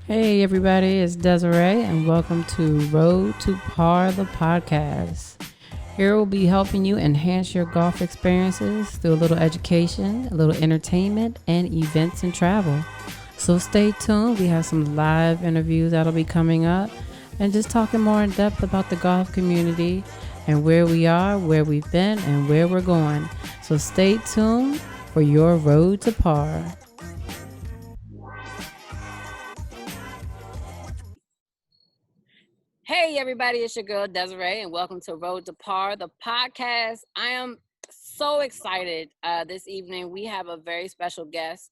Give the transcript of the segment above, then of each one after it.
Hey everybody, it's Desiree and welcome to Road2Par the podcast. Here we'll be helping you enhance your golf experiences through a little education, a little entertainment, and events and travel. So stay tuned. We have some live interviews that'll be coming up and just talking more in depth about the golf community and where we are, where we've been, and where we're going. So stay tuned for your Road to Par. Hey, everybody, it's your girl Desiree, and welcome to Road to Par, the podcast. I am so excited this evening. We have a very special guest.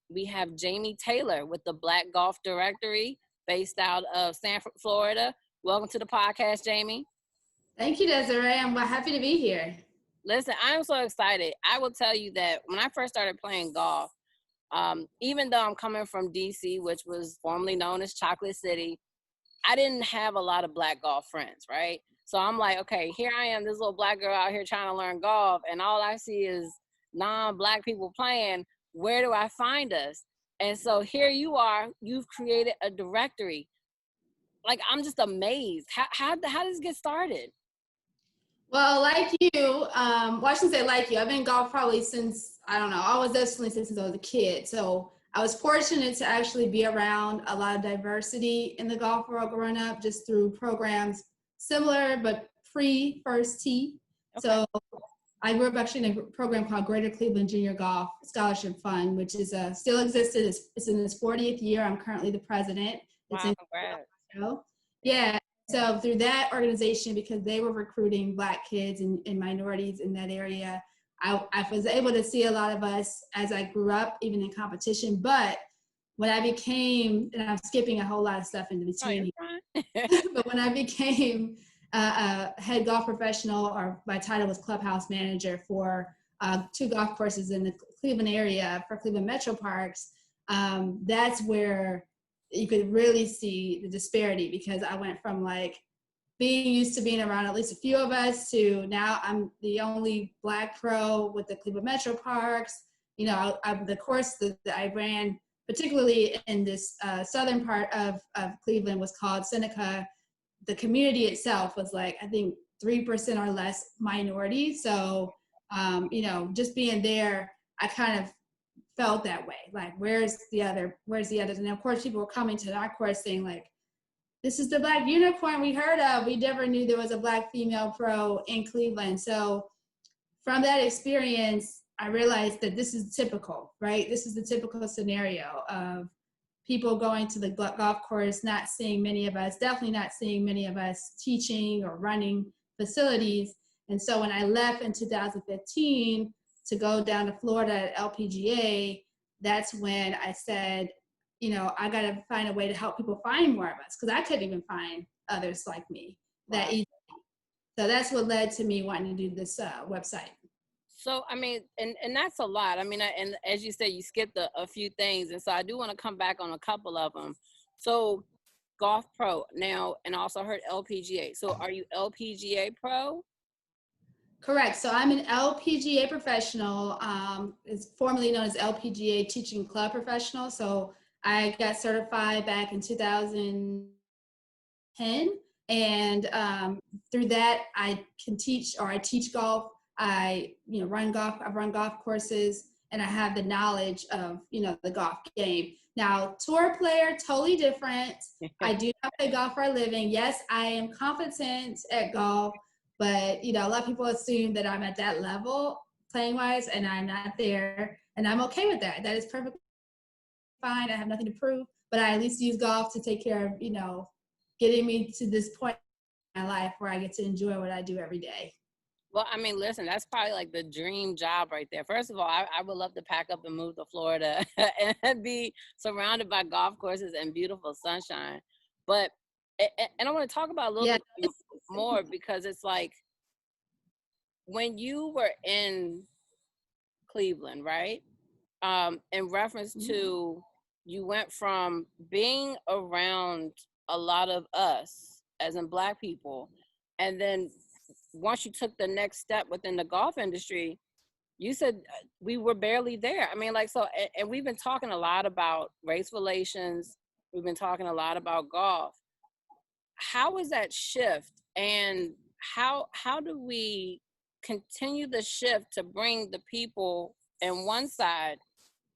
We have Jamie Taylor with the Black Golf Directory based out of Sanford, Florida. Welcome to the podcast, Jamie. Thank you, Desiree. I'm happy to be here. Listen, I'm so excited. I will tell you that when I first started playing golf, even though I'm coming from DC, which was formerly known as Chocolate City, I didn't have a lot of black golf friends, right? So I'm like, okay, here I am, this little black girl out here trying to learn golf, and all I see is non-black people playing. Where do I find us? And so here you are, you've created a directory. Like, I'm just amazed. How does this get started? Well, like you, I shouldn't say like you. I've been in golf probably since, I don't know, I was definitely since I was a kid. So I was fortunate to actually be around a lot of diversity in the golf world growing up, just through programs similar but pre First Tee. Okay. So I grew up actually in a program called Greater Cleveland Junior Golf Scholarship Fund, which is still existed. It's in its 40th year. I'm currently the president. Wow, congrats. Yeah. So through that organization, because they were recruiting Black kids and minorities in that area, I was able to see a lot of us as I grew up, even in competition. But when I became, and I'm skipping a whole lot of stuff in between, but when I became a head golf professional, or my title was clubhouse manager for 2 golf courses in the Cleveland area for Cleveland Metro Parks, that's where you could really see the disparity, because I went from like being used to being around at least a few of us to now I'm the only Black pro with the Cleveland Metro Parks. You know, the course that I ran, particularly in this southern part of Cleveland, was called Seneca. The community itself was like, I think 3% or less minority. So, you know, just being there, I kind of felt that way. Like, where's the others? And of course, people were coming to our course saying like, this is the Black unicorn we heard of. We never knew there was a Black female pro in Cleveland. So from that experience, I realized that this is typical, right? This is the typical scenario of people going to the golf course, not seeing many of us, definitely not seeing many of us teaching or running facilities. And so when I left in 2015 to go down to Florida at LPGA, that's when I said, you know, I got to find a way to help people find more of us, because I couldn't even find others like me that easily. So that's what led to me wanting to do this website. So, I mean, and that's a lot. I mean, and as you said, you skipped a few things. And so I do want to come back on a couple of them. So Golf Pro now, and also heard LPGA. So are you LPGA Pro? Correct. So I'm an LPGA professional. It's formerly known as LPGA Teaching Club Professional. So I got certified back in 2010. And through that, I teach golf. I run golf. I've run golf courses, and I have the knowledge of the golf game. Now, tour player, totally different. I do not play golf for a living. Yes, I am competent at golf, but a lot of people assume that I'm at that level playing wise, and I'm not there, and I'm okay with that. That is perfectly fine. I have nothing to prove, but I at least use golf to take care of getting me to this point in my life where I get to enjoy what I do every day. Well, I mean, listen, that's probably like the dream job right there. First of all, I would love to pack up and move to Florida and be surrounded by golf courses and beautiful sunshine. But, and I want to talk about a little bit more, because it's like, when you were in Cleveland, right? In reference to, you went from being around a lot of us, as in Black people, and then once you took the next step within the golf industry, you said we were barely there. I mean, like, so, and we've been talking a lot about race relations, We've been talking a lot about golf. How is that shift, and how do we continue the shift to bring the people in one side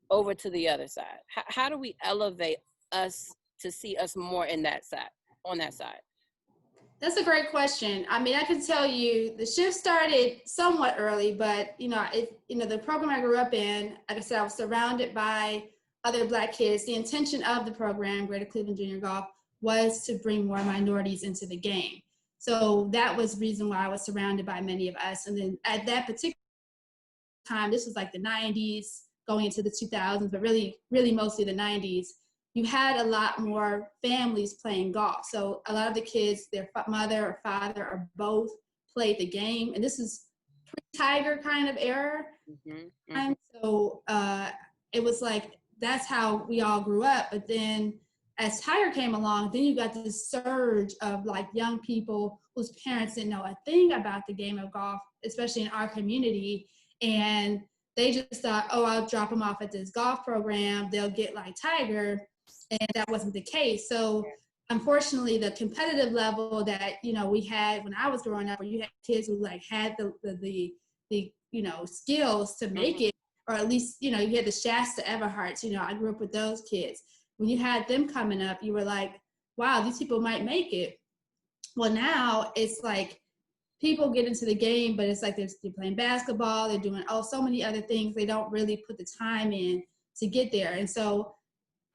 over to the other side? How do we elevate us to see us more in that side, on that side? That's a great question. I mean, I can tell you the shift started somewhat early, but the program I grew up in, like I said, I was surrounded by other Black kids. The intention of the program, Greater Cleveland Junior Golf, was to bring more minorities into the game. So that was the reason why I was surrounded by many of us. And then at that particular time, this was like the 90s going into the 2000s, but really mostly the 90s, you had a lot more families playing golf. So a lot of the kids, their mother or father or both played the game. And this is pre-Tiger kind of era. Mm-hmm. And so it was like, that's how we all grew up. But then as Tiger came along, then you got this surge of like young people whose parents didn't know a thing about the game of golf, especially in our community. And they just thought, oh, I'll drop them off at this golf program. They'll get like Tiger. And that wasn't the case. So unfortunately, the competitive level that, we had when I was growing up, where you had kids who like had the skills to make it, or at least, you had the Shasta Everharts, I grew up with those kids. When you had them coming up, you were like, wow, these people might make it. Well, now it's like people get into the game, but it's like they're playing basketball, they're doing so many other things. They don't really put the time in to get there. And so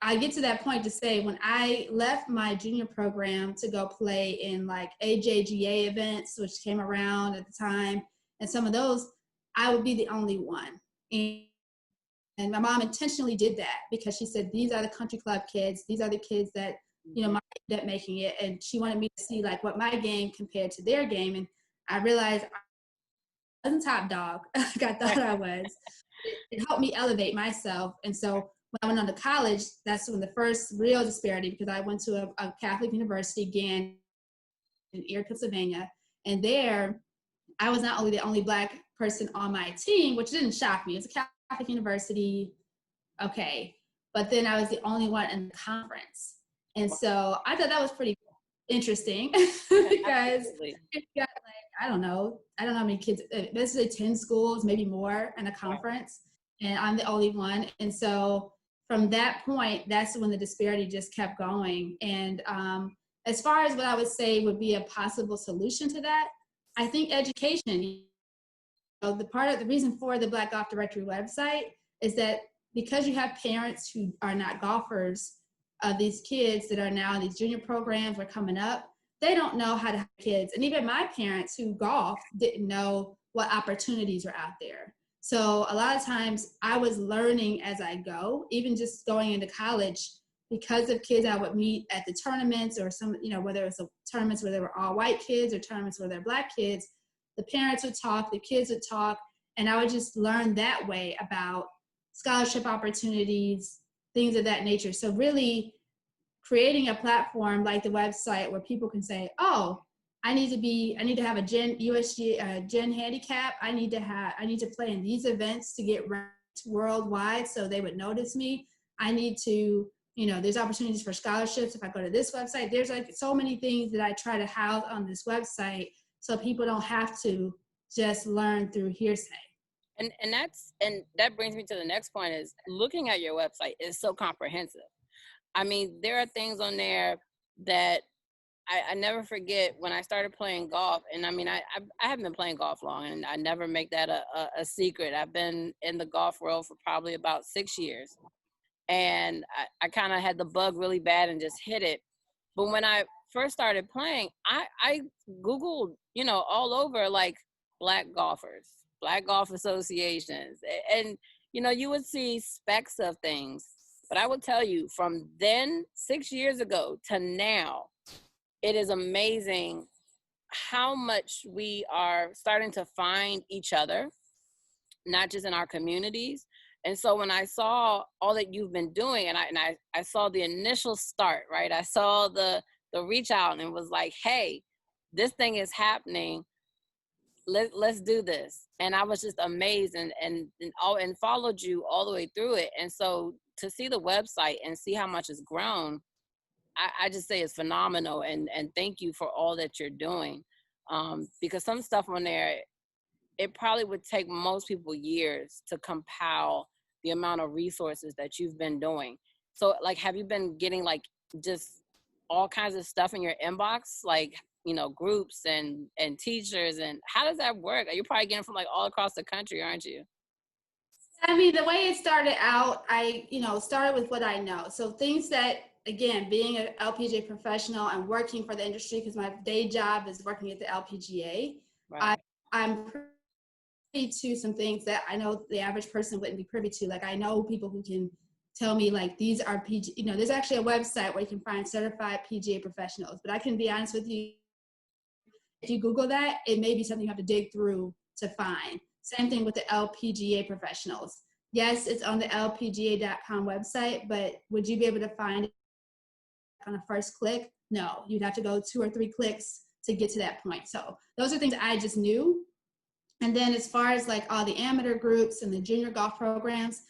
I get to that point to say, when I left my junior program to go play in like AJGA events, which came around at the time, and some of those, I would be the only one. And my mom intentionally did that because she said, these are the country club kids. These are the kids that, might end up making it. And she wanted me to see like what my game compared to their game. And I realized I wasn't top dog like I thought I was. It helped me elevate myself. And so when I went on to college, that's when the first real disparity, because I went to a Catholic university again in Erie, Pennsylvania. And there, I was not only the only Black person on my team, which didn't shock me. It was a Catholic university, okay. But then I was the only one in the conference. And so I thought that was pretty interesting because you got like, I don't know how many kids, basically 10 schools, maybe more in a conference, and I'm the only one. And so from that point, that's when the disparity just kept going. And as far as what I would say would be a possible solution to that, I think education. The reason for the Black Golf Directory website is that because you have parents who are not golfers, these kids that are now in these junior programs are coming up, they don't know how to have kids. And even my parents who golf didn't know what opportunities were out there. So a lot of times I was learning as I go, even just going into college, because of kids I would meet at the tournaments, or some, whether it's tournaments where there were all white kids or tournaments where they're Black kids, the parents would talk, the kids would talk, and I would just learn that way about scholarship opportunities, things of that nature. So really creating a platform like the website where people can say, oh, I need to have a USG Gen handicap. I need to play in these events to get ranked worldwide so they would notice me. I need to, there's opportunities for scholarships if I go to this website. There's like so many things that I try to house on this website so people don't have to just learn through hearsay. And that brings me to the next point, is looking at your website is so comprehensive. I mean, there are things on there that I never forget when I started playing golf. And I mean, I haven't been playing golf long, and I never make that a secret. I've been in the golf world for probably about 6 years. And I kind of had the bug really bad and just hit it. But when I first started playing, I Googled, all over like Black golfers, Black golf associations. And, you would see specks of things. But I will tell you, from then, 6 years ago to now, it is amazing how much we are starting to find each other, not just in our communities. And so when I saw all that you've been doing, and I saw the initial start, right? I saw the reach out, and was like, hey, this thing is happening. Let's do this. And I was just amazed and followed you all the way through it. And so to see the website and see how much it's grown, I just say it's phenomenal, and thank you for all that you're doing, because some stuff on there, it probably would take most people years to compile the amount of resources that you've been doing. So like, have you been getting like just all kinds of stuff in your inbox, like, groups and teachers, and how does that work? You're probably getting from like all across the country, aren't you? I mean, the way it started out, I, started with what I know. So things that, again, being an LPGA professional and working for the industry, because my day job is working at the LPGA, Right. I'm privy to some things that I know the average person wouldn't be privy to. Like, I know people who can tell me, like, these are PGA, there's actually a website where you can find certified PGA professionals. But I can be honest with you, if you Google that, it may be something you have to dig through to find. Same thing with the LPGA professionals. Yes, it's on the LPGA.com website, but would you be able to find it on a first click? No, you'd have to go 2 or 3 clicks to get to that point. So those are things I just knew. And then as far as like all the amateur groups and the junior golf programs,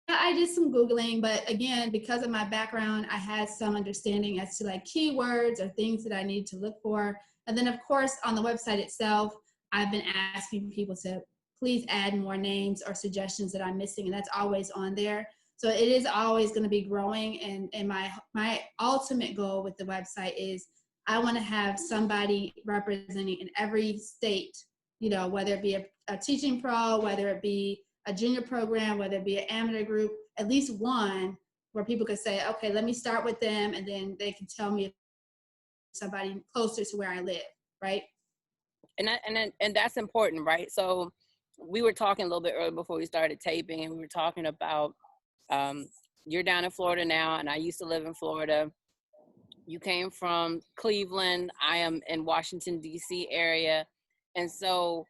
I did some Googling, but again, because of my background, I had some understanding as to like keywords or things that I need to look for. And then of course, on the website itself, I've been asking people to please add more names or suggestions that I'm missing, and that's always on there. So it is always going to be growing. And my ultimate goal with the website is I want to have somebody representing in every state, whether it be a teaching pro, whether it be a junior program, whether it be an amateur group, at least one where people could say, okay, let me start with them, and then they can tell me if somebody closer to where I live, right? And that's important, right? So we were talking a little bit earlier before we started taping, and we were talking about you're down in Florida now, and I used to live in Florida. You came from Cleveland. I am in Washington, D.C. area. And so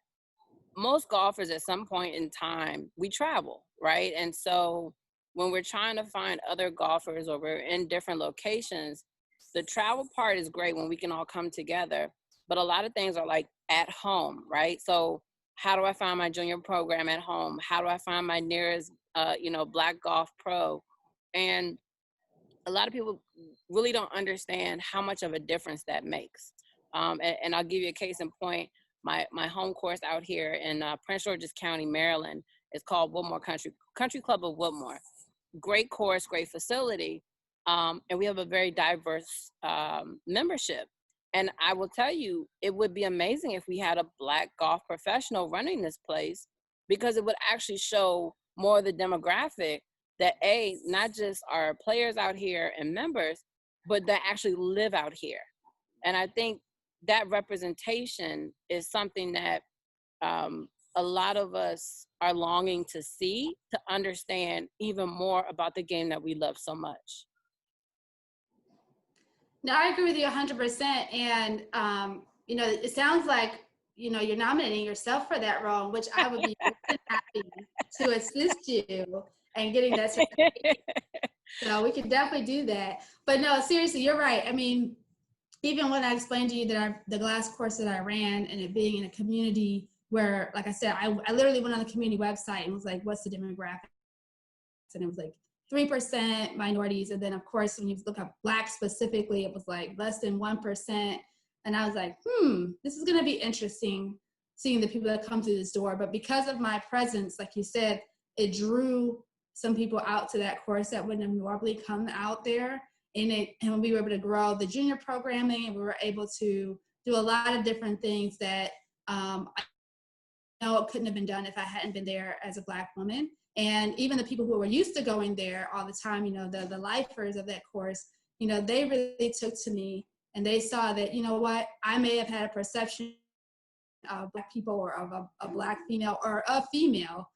most golfers at some point in time, we travel, right? And so when we're trying to find other golfers or we're in different locations, the travel part is great when we can all come together. But a lot of things are like at home, right? So how do I find my junior program at home? How do I find my nearest, Black Golf Pro? And a lot of people really don't understand how much of a difference that makes. And I'll give you a case in point. My home course out here in Prince George's County, Maryland, is called Woodmore Country Club of Woodmore. Great course, great facility, and we have a very diverse membership. And I will tell you, it would be amazing if we had a Black golf professional running this place, because it would actually show more of the demographic that not just our players out here and members, but that actually live out here. And I think that representation is something that a lot of us are longing to see, to understand even more about the game that we love so much. No, I agree with you 100%. And, it sounds like, you're nominating yourself for that role, which I would be happy to assist you and getting that certification. So we could definitely do that. But no, seriously, you're right. I mean, even when I explained to you that the glass course that I ran, and it being in a community where, like I said, I literally went on the community website and was like, what's the demographic? And it was like 3% minorities. And then of course, when you look up Black specifically, it was like less than 1%. And I was like, this is going to be interesting seeing the people that come through this door. But because of my presence, like you said, it drew some people out to that course that wouldn't have normally come out there. And we were able to grow the junior programming, and we were able to do a lot of different things that I know it couldn't have been done if I hadn't been there as a Black woman. And even the people who were used to going there all the time, the lifers of that course, they really took to me, and they saw that, what, I may have had a perception of Black people or of a Black female or a female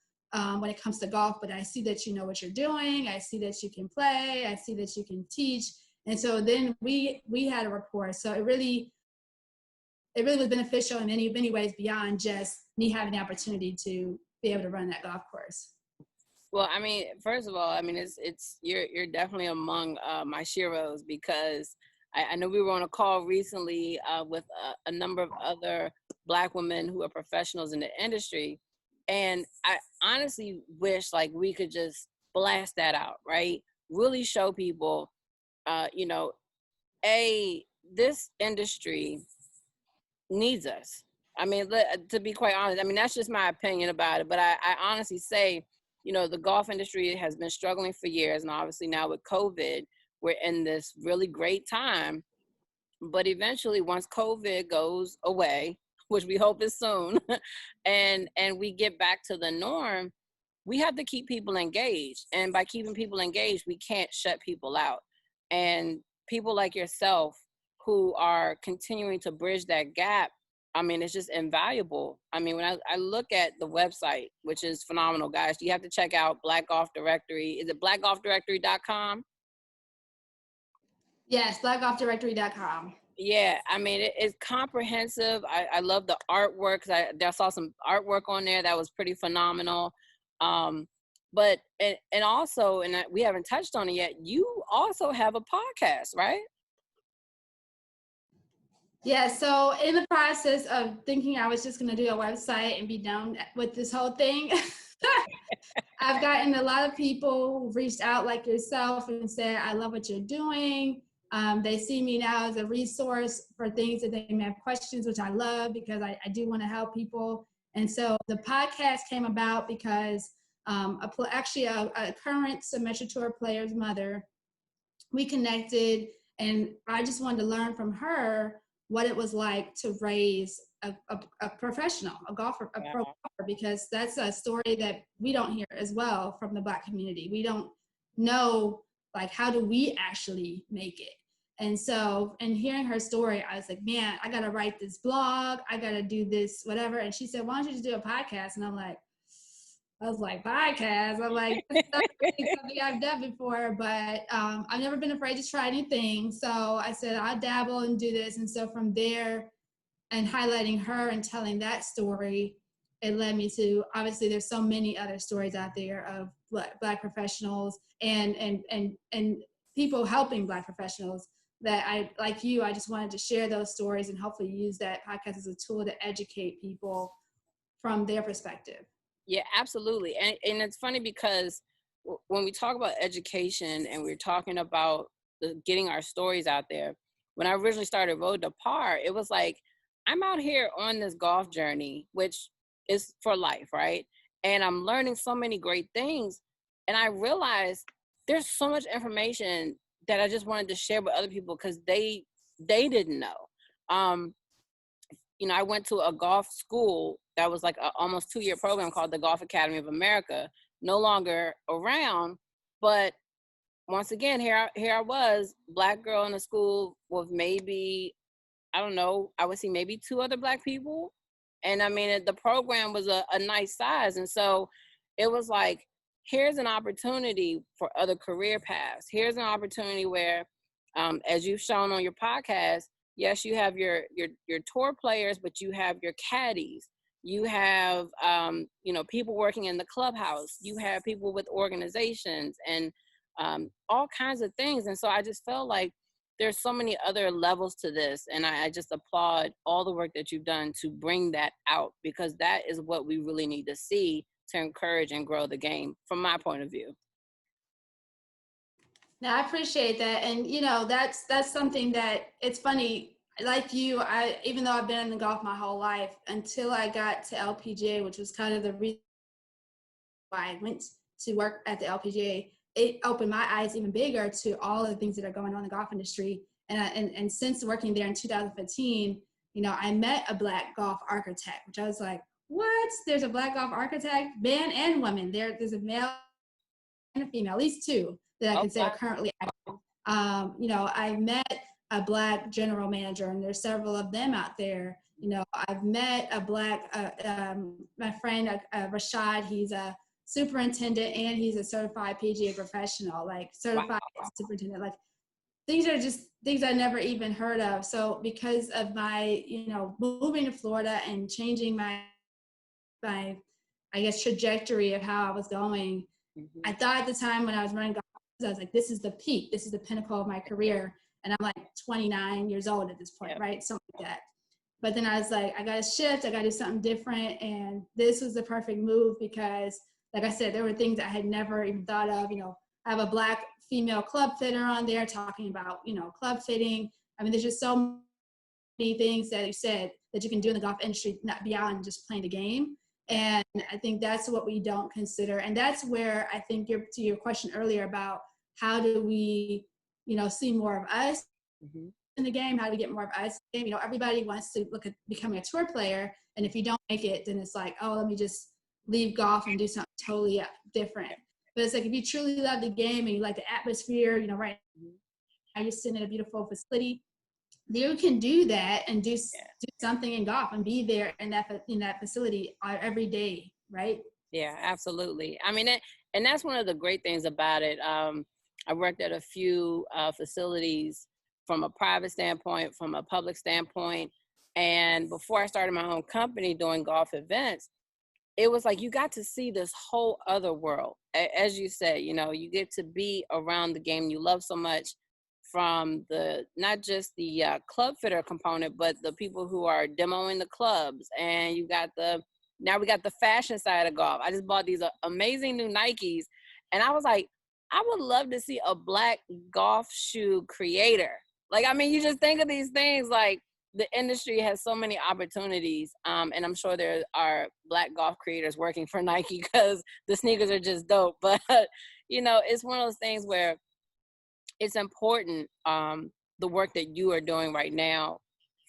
when it comes to golf, but I see that you know what you're doing. I see that you can play. I see that you can teach. And so then we had a rapport. So it really was beneficial in many ways beyond just me having the opportunity to be able to run that golf course. Well, I mean, first of all, I mean, you're definitely among my sheroes, because I know we were on a call recently with a number of other Black women who are professionals in the industry. And I honestly wish like we could just blast that out, right? Really show people this industry needs us. I mean, to be quite honest, I mean, that's just my opinion about it. But I honestly say, the golf industry has been struggling for years. And obviously now with COVID, we're in this really great time. But eventually, once COVID goes away, which we hope is soon, and we get back to the norm, we have to keep people engaged. And by keeping people engaged, we can't shut people out. And people like yourself who are continuing to bridge that gap, I mean, it's just invaluable. I mean, when I look at the website, which is phenomenal, guys, you have to check out Black Golf Directory. Is it blackgolfdirectory.com? Yes, blackgolfdirectory.com. Yeah, I mean, it's comprehensive. I love the artwork, because I saw some artwork on there that was pretty phenomenal. But also, and we haven't touched on it yet, you also have a podcast, right? Yeah, so in the process of thinking I was just going to do a website and be done with this whole thing, I've gotten a lot of people who reached out like yourself and said, I love what you're doing. They see me now as a resource for things that they may have questions, which I love because I do want to help people. And so the podcast came about because a current Symetra Tour player's mother, we connected, and I just wanted to learn from her what it was like to raise a professional, a golfer, a pro golfer, because that's a story that we don't hear as well from the Black community. We don't know, like, how do we actually make it? And so, in hearing her story, I was like, man, I got to write this blog. I got to do this, whatever. And she said, why don't you just do a podcast? And I was like, podcast? I'm like, that's not something I've done before, but I've never been afraid to try anything. So I said, I'll dabble and do this. And so from there, and highlighting her and telling that story, it led me to, obviously there's so many other stories out there of Black professionals and people helping Black professionals that I just wanted to share those stories and hopefully use that podcast as a tool to educate people from their perspective. Yeah, absolutely. And it's funny because when we talk about education and we're talking about getting our stories out there, when I originally started Road2Par, it was like, I'm out here on this golf journey, which is for life, right? And I'm learning so many great things. And I realized there's so much information that I just wanted to share with other people because they didn't know. I went to a golf school that was like an almost 2-year program called the Golf Academy of America, no longer around. But once again, here I was, Black girl in a school with maybe, I don't know, I would see maybe 2 other Black people. And I mean, the program was a nice size. And so it was like, here's an opportunity for other career paths. Here's an opportunity where, as you've shown on your podcast, yes, you have your tour players, but you have your caddies. You have, people working in the clubhouse. You have people with organizations and all kinds of things. And so I just felt like there's so many other levels to this. And I just applaud all the work that you've done to bring that out, because that is what we really need to see to encourage and grow the game, from my point of view. Now, I appreciate that. And, that's something that, it's funny, like you, even though I've been in the golf my whole life, until I got to LPGA, which was kind of the reason why I went to work at the LPGA, it opened my eyes even bigger to all of the things that are going on in the golf industry. And since working there in 2015, I met a Black golf architect, which I was like, what? There's a Black golf architect, man and woman. There's a male and a female, at least 2 that I can say are currently active. I met a Black general manager, and there's several of them out there. I've met a Black, my friend Rashad, he's a superintendent and he's a certified PGA professional, like certified superintendent. Like, these are just things I never even heard of. So because of my, moving to Florida and changing my I guess, trajectory of how I was going, I thought at the time when I was running golf, I was like, this is the peak. This is the pinnacle of my career. And I'm like 29 years old at this point, right? Something like that. But then I was like, I got to shift. I got to do something different. And this was the perfect move because, like I said, there were things I had never even thought of. have a Black female club fitter on there talking about, club fitting. I mean, there's just so many things that you said that you can do in the golf industry, not beyond just playing the game. And I think that's what we don't consider. And that's where I think to your question earlier about how do we, see more of us in the game? How do we get more of us in the game? Everybody wants to look at becoming a tour player. And if you don't make it, then it's like, oh, let me just leave golf and do something totally different. But it's like, if you truly love the game and you like the atmosphere, right now you're sitting in a beautiful facility, you can do that and do something in golf and be there in that facility every day, right? Yeah, absolutely. I mean, and that's one of the great things about it. I worked at a few facilities from a private standpoint, from a public standpoint. And before I started my own company doing golf events, it was like you got to see this whole other world. As you said, you get to be around the game you love so much, from not just the club fitter component, but the people who are demoing the clubs. And now we got the fashion side of golf. I just bought these amazing new Nikes, and I was like, I would love to see a Black golf shoe creator. Like, I mean, you just think of these things, like the industry has so many opportunities. And I'm sure there are Black golf creators working for Nike because the sneakers are just dope. But, it's one of those things where it's important, the work that you are doing right now,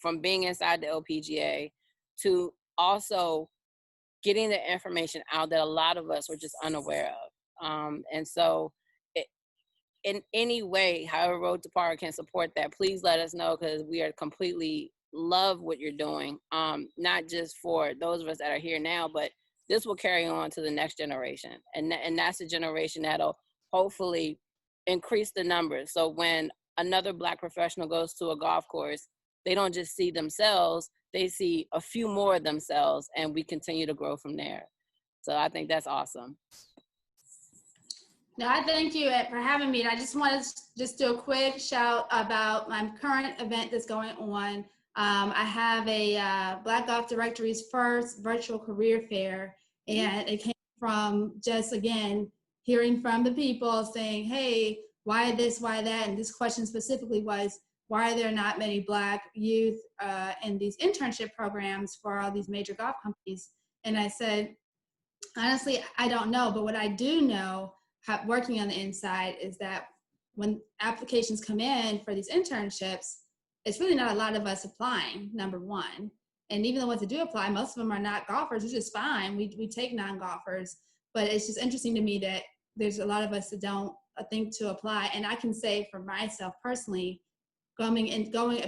from being inside the LPGA to also getting the information out that a lot of us were just unaware of. And so in any way, however Road2Par can support that, please let us know, because we are completely love what you're doing, not just for those of us that are here now, but this will carry on to the next generation. And that's the generation that'll hopefully increase the numbers. So when another Black professional goes to a golf course, they don't just see themselves, they see a few more of themselves, and we continue to grow from there. So I think that's awesome. No, I thank you for having me. And I just want to do a quick shout about my current event that's going on. I have a Black Golf Directory's first virtual career fair, and it came from just, again, hearing from the people saying, hey, why this, why that? And this question specifically was, why are there not many Black youth in these internship programs for all these major golf companies? And I said, honestly, I don't know. But what I do know, working on the inside, is that when applications come in for these internships, it's really not a lot of us applying, number one. And even the ones that do apply, most of them are not golfers, which is fine. We take non-golfers. But it's just interesting to me that there's a lot of us that don't think to apply. And I can say for myself personally, going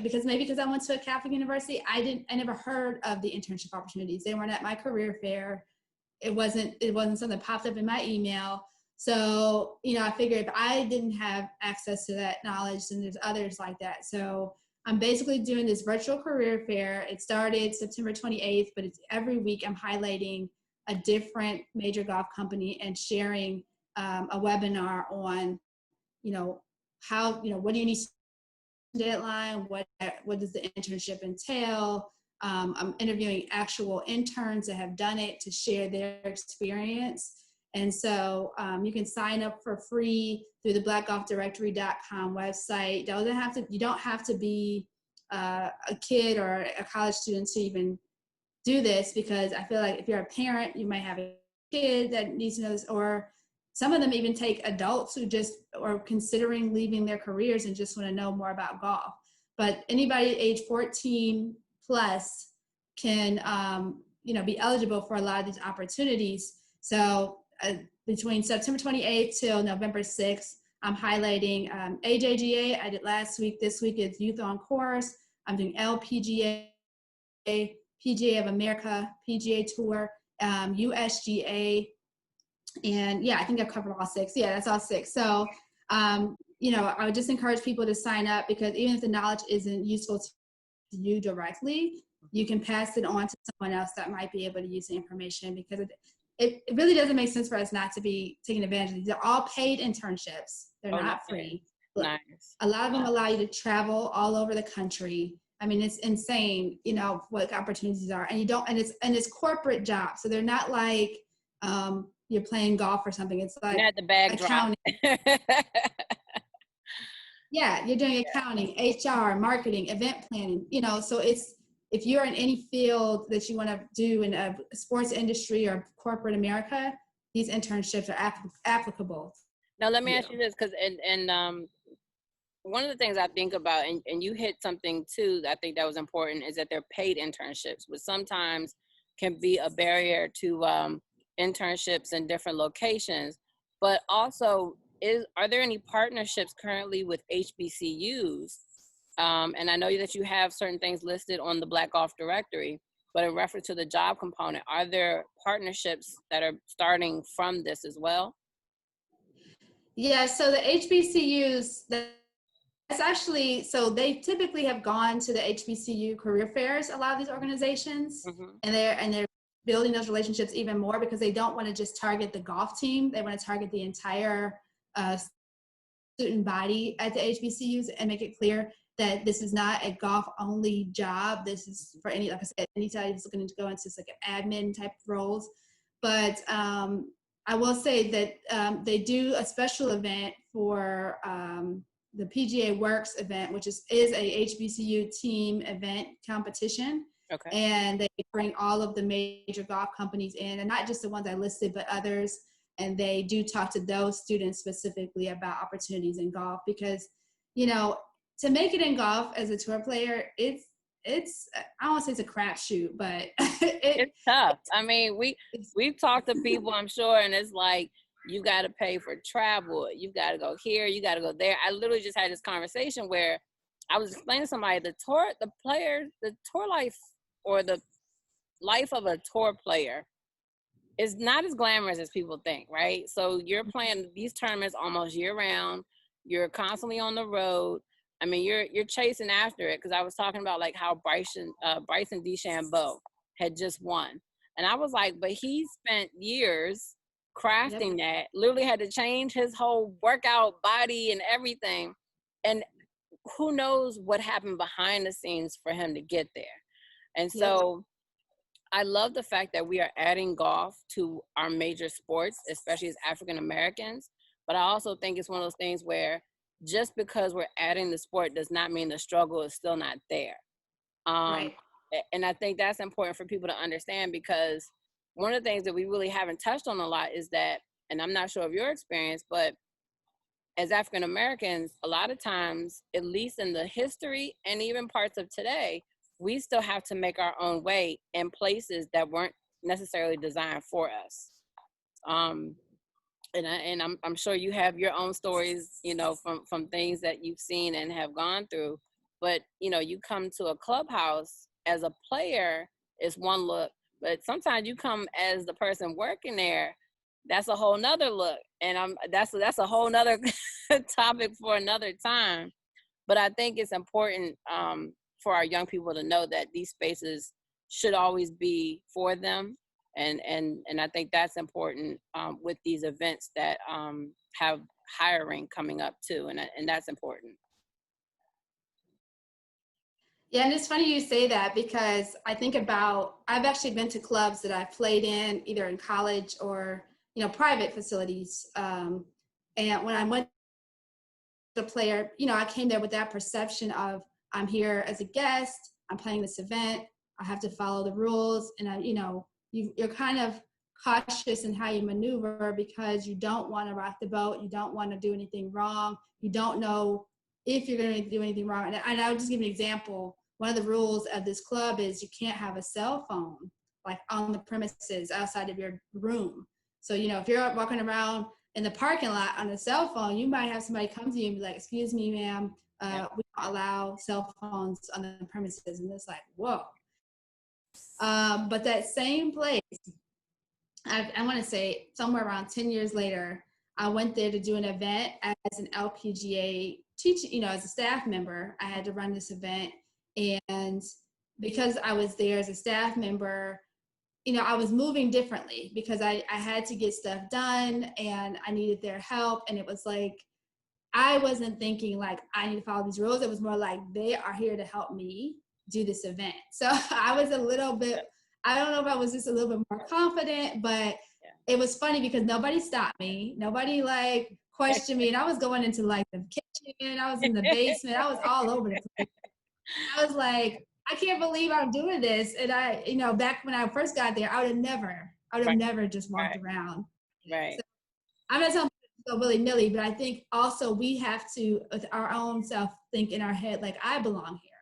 because I went to a Catholic university, I never heard of the internship opportunities. They weren't at my career fair. It wasn't something that popped up in my email. So, I figured if I didn't have access to that knowledge, then there's others like that. So I'm basically doing this virtual career fair. It started September 28th, but it's every week I'm highlighting a different major golf company and sharing a webinar on, how, what do you need deadline? What does the internship entail? I'm interviewing actual interns that have done it to share their experience. And so you can sign up for free through the blackgolfdirectory.com website. You don't have to be a kid or a college student to even do this, because I feel like if you're a parent, you might have a kid that needs to know this, or some of them even take adults who just are considering leaving their careers and just want to know more about golf. But anybody age 14 plus can, be eligible for a lot of these opportunities. So between September 28th till November 6th, I'm highlighting AJGA. I did last week. This week is Youth on Course. I'm doing LPGA, PGA of America, PGA Tour, USGA. And yeah, I think I've covered all 6. Yeah, that's all 6. So, I would just encourage people to sign up, because even if the knowledge isn't useful to you directly, you can pass it on to someone else that might be able to use the information, because it really doesn't make sense for us not to be taking advantage of these. They're all paid internships. They're not free. Nice. A lot of them allow you to travel all over the country. I mean, it's insane, what opportunities are. And it's corporate jobs. So they're not like, you're playing golf or something. It's like at the bag accounting. drop. Yeah, you're doing accounting, HR, marketing, event planning, so it's, if you're in any field that you want to do in a sports industry or corporate America, these internships are applicable. Now, let me ask you this, because one of the things I think about, and you hit something too, I think that was important, is that they're paid internships, which sometimes can be a barrier to internships in different locations. But also, are there any partnerships currently with HBCUs? And I know that you have certain things listed on the Black Golf Directory, but in reference to the job component, are there partnerships that are starting from this as well? Yeah, so the HBCUs, that's actually, so they typically have gone to the HBCU career fairs, a lot of these organizations, and they're building those relationships even more because they don't want to just target the golf team. They want to target the entire student body at the HBCUs and make it clear that this is not a golf only job. This is for any, like I said, anybody who's looking to go into like an admin type of roles. But I will say that they do a special event for the PGA Works event, which is a HBCU team event competition. Okay. And they bring all of the major golf companies in, and not just the ones I listed, but others. And they do talk to those students specifically about opportunities in golf because, to make it in golf as a tour player, it's I don't want to say it's a crapshoot, but it's tough. I mean, we've talked to people, I'm sure, and it's like, you got to pay for travel. You got to go here. You got to go there. I literally just had this conversation where I was explaining to somebody the tour life, or the life of a tour player, is not as glamorous as people think, right? So you're playing these tournaments almost year round. You're constantly on the road. I mean, you're chasing after it, because I was talking about like how Bryson DeChambeau had just won. And I was like, but he spent years crafting that, literally had to change his whole workout body and everything. And who knows what happened behind the scenes for him to get there. And so I love the fact that we are adding golf to our major sports, especially as African Americans. But I also think it's one of those things where just because we're adding the sport does not mean the struggle is still not there. Right. And I think that's important for people to understand, because one of the things that we really haven't touched on a lot is that, and I'm not sure of your experience, but as African Americans, a lot of times, at least in the history and even parts of today, we still have to make our own way in places that weren't necessarily designed for us. And I'm sure you have your own stories, from things that you've seen and have gone through. But, you come to a clubhouse as a player, it's one look. But sometimes you come as the person working there, that's a whole nother look. And that's a whole nother topic for another time. But I think it's important for our young people to know that these spaces should always be for them. And I think that's important with these events that have hiring coming up too. And that's important. Yeah, and it's funny you say that, because I think about, I've actually been to clubs that I've played in, either in college or, private facilities. And when I went to player, I came there with that perception of, I'm here as a guest, I'm playing this event, I have to follow the rules. And you're kind of cautious in how you maneuver, because you don't want to rock the boat. You don't want to do anything wrong. You don't know if you're going to do anything wrong. And I'll just give you an example. One of the rules of this club is you can't have a cell phone like on the premises outside of your room. So, if you're walking around in the parking lot on a cell phone, you might have somebody come to you and be like, "Excuse me, ma'am, we don't allow cell phones on the premises." And it's like, whoa. But that same place, I want to say somewhere around 10 years later, I went there to do an event as an LPGA teacher, as a staff member. I had to run this event. And because I was there as a staff member, I was moving differently, because I had to get stuff done and I needed their help. And it was like, I wasn't thinking like, I need to follow these rules. It was more like, they are here to help me do this event. So I was a little bit, I don't know if I was just a little bit more confident, but it was funny because nobody stopped me. Nobody like questioned me. And I was going into like the kitchen. I was in the basement. I was all over the place. I was like, I can't believe I'm doing this. And I, back when I first got there, I would have never just walked around. Right. So I'm not telling people to go willy-nilly, but I think also we have to, with our own self, think in our head, like, I belong here.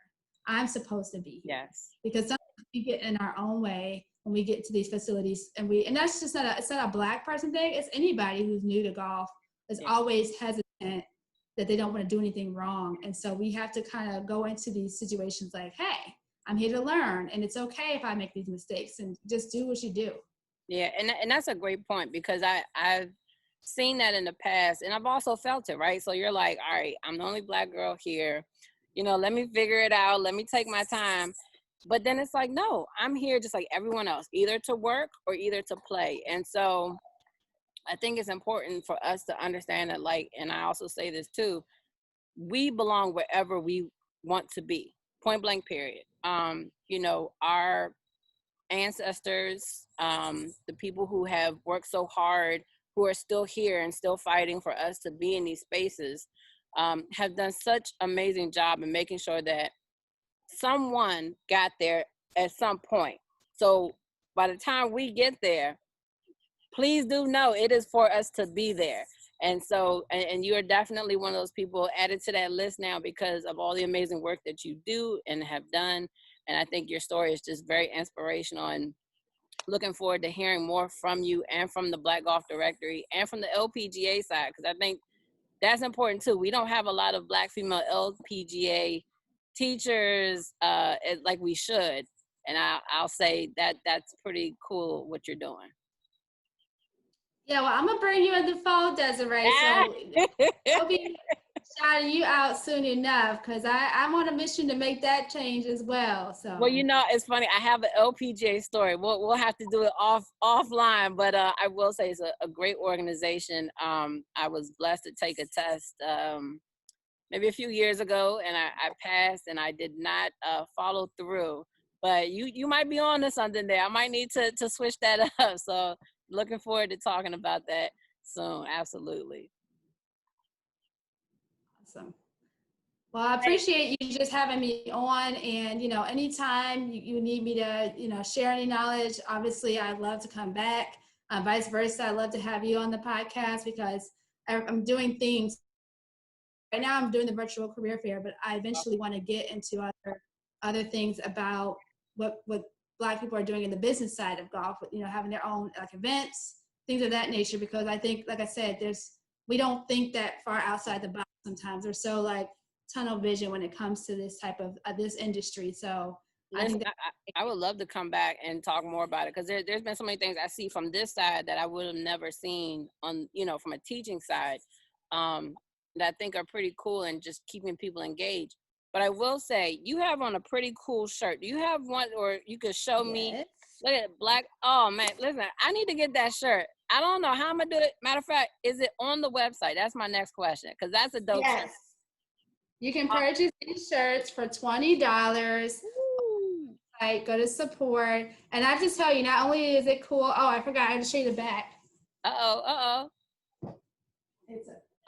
I'm supposed to be here. Yes. Because sometimes we get in our own way when we get to these facilities, and that's just it's not a Black person thing. It's anybody who's new to golf is always hesitant that they don't want to do anything wrong. And so we have to kind of go into these situations like, hey, I'm here to learn, and it's okay if I make these mistakes, and just do what you do. Yeah, and that's a great point, because I've seen that in the past, and I've also felt it, right? So you're like, all right, I'm the only Black girl here. Let me figure it out. Let me take my time. But then it's like, no, I'm here just like everyone else, either to work or either to play. And so I think it's important for us to understand that, like, and I also say this too, we belong wherever we want to be, point blank, period. Our ancestors, the people who have worked so hard, who are still here and still fighting for us to be in these spaces, have done such an amazing job in making sure that someone got there at some point. So by the time we get there, please do know it is for us to be there. And so, and you're definitely one of those people added to that list now because of all the amazing work that you do and have done. And I think your story is just very inspirational, and looking forward to hearing more from you and from the Black Golf Directory and from the LPGA side, because I think that's important too. We don't have a lot of Black female LPGA teachers like we should. And I'll say that's pretty cool what you're doing. Yeah, well, I'm going to bring you in the fold, Desiree. So I'll be shouting you out soon enough, because I'm on a mission to make that change as well. So, well, it's funny. I have an LPGA story. We'll have to do it offline, but I will say it's a great organization. I was blessed to take a test maybe a few years ago, and I passed, and I did not follow through. But you might be on to something there. I might need to switch that up. So looking forward to talking about that soon. Absolutely. Awesome. Well, I appreciate you just having me on, and, anytime you need me to, share any knowledge, obviously I'd love to come back. Vice versa, I'd love to have you on the podcast, because I'm doing things. Right now I'm doing the virtual career fair, but I eventually want to get into other things about what Black people are doing in the business side of golf, having their own like events, things of that nature, because I think, like I said, we don't think that far outside the box sometimes. We're so like tunnel vision when it comes to this type of this industry. So listen, I would love to come back and talk more about it, because there's been so many things I see from this side that I would have never seen on, from a teaching side, that I think are pretty cool and just keeping people engaged. But I will say, you have on a pretty cool shirt. Do you have one, or you could show me? Look at it, black. Oh man, listen, I need to get that shirt. I don't know how I'm gonna do it. Matter of fact, is it on the website? That's my next question, because that's a dope shirt. You can purchase these shirts for $20. Right, go to support. And I just tell you, not only is it cool. Oh, I forgot. I had to show you the back.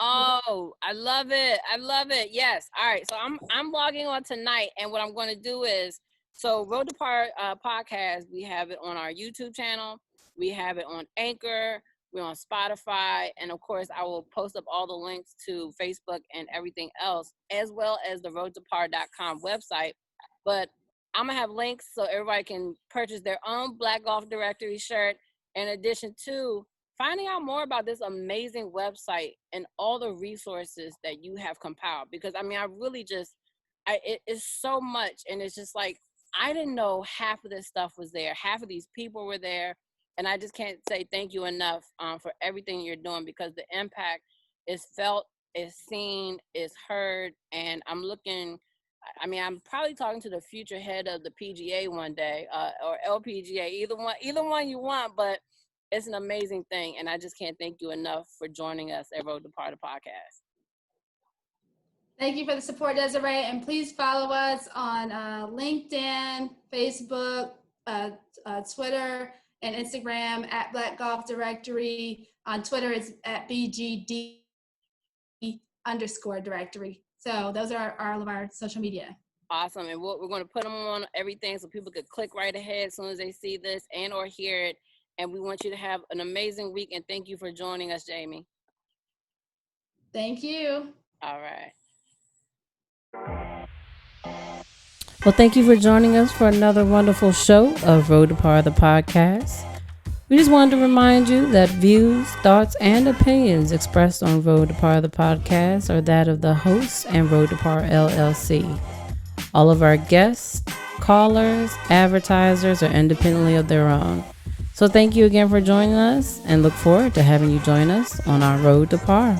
Oh, I love it. I love it. Yes. All right. So I'm logging on tonight, and what I'm going to do is, so Road2Par Podcast, we have it on our YouTube channel. We have it on Anchor. We're on Spotify. And of course, I will post up all the links to Facebook and everything else, as well as the road2par.com website. But I'm going to have links so everybody can purchase their own Black Golf Directory shirt, in addition to finding out more about this amazing website and all the resources that you have compiled. Because I really just, it is so much. And it's just like, I didn't know half of this stuff was there. Half of these people were there. And I just can't say thank you enough for everything you're doing, because the impact is felt, is seen, is heard. And I'm probably talking to the future head of the PGA one day, or LPGA, either one you want, but it's an amazing thing, and I just can't thank you enough for joining us at Road2Par Podcast. Thank you for the support, Desiree, and please follow us on LinkedIn, Facebook, Twitter, and Instagram at Black Golf Directory. On Twitter, it's at BGD_directory. So those are all of our social media. Awesome. And we're going to put them on everything so people could click right ahead as soon as they see this and or hear it. And we want you to have an amazing week. And thank you for joining us, Jamie. Thank you. All right. Well, thank you for joining us for another wonderful show of Road2Par the podcast. We just wanted to remind you that views, thoughts, and opinions expressed on Road2Par the podcast are that of the host and Road2Par LLC. All of our guests, callers, advertisers are independently of their own. So thank you again for joining us and look forward to having you join us on our Road to Par.